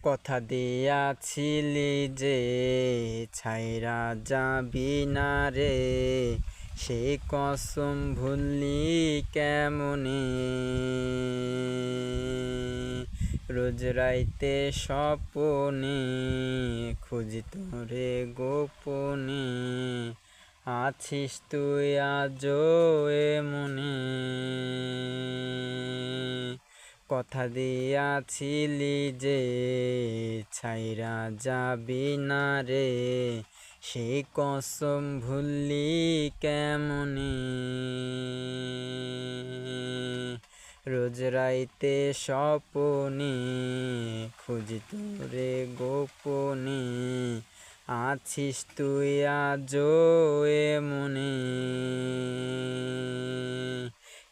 কথা দিয়াছিলি যে ছাইরা যাবি না রে, সেই কসম ভুললি কেমনে। রোজ রাইতে স্বপনে খুঁজি তোরে গোপনে, আছিস তুই আজও এমনে। কথা দিয়াছিলি যে ছাইরা যাবি না রে, সেই কসম ভুললি কেমনে। রোজ রাইতে স্বপনে খুঁজি তোরে গোপনে, আছিস তুই আজও এমনে।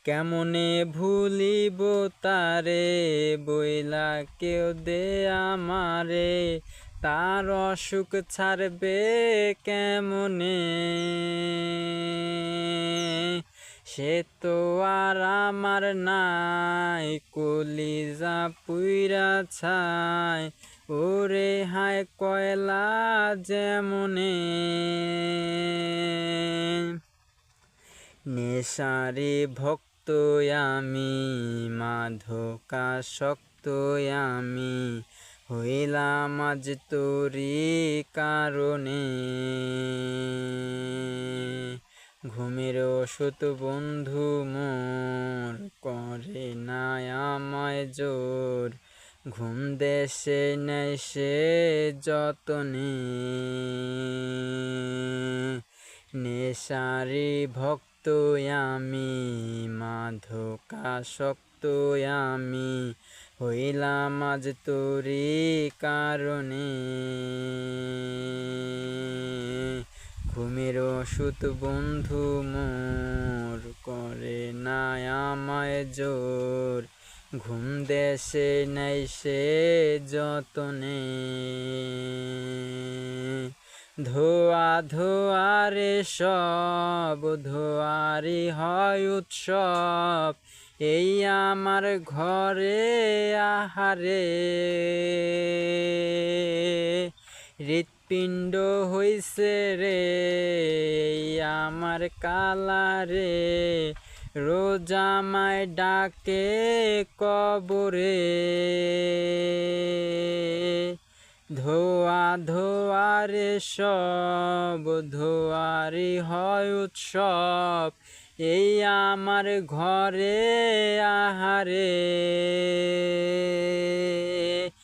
কেমনে ভুলিব তারে বইলা কেউ দে আমারে, তার অসুখ ছাড়বে কেমনে। সে তো আর আমার নাই, কলিজা পুইরা ছাই, ওরে হায় কয়লা যেমনে। নেশারে ভক্ত আমি, মাদকাসক্ত আমি, হইলাম আজ তোরি কারণে। ঘুমের ওষুধ বন্ধু মোর করে না আমায় জোর, ঘুম দেশে নেই সে যতনে। নেশারি ভক্ত আমি, মাদকাসক্ত আমি, হইলাম আজ তোরি কারণে। ঘুমের ওষুধ বন্ধু মোর করে না আমায় জোর, ঘুম দেশে নেই সে যতনে। ধোয়া ধোয়ারে সব ধোয়ারি হয় উৎসব, এই আমার ঘরে আহারে। হৃৎপিণ্ড হইছে রে আমার কালারে, রোজ আমায় ডাকে কবরে। ধোয়া ধোয়ারে সব ধোয়ারি হয় উৎসব, এই আমার ঘরে আহারে।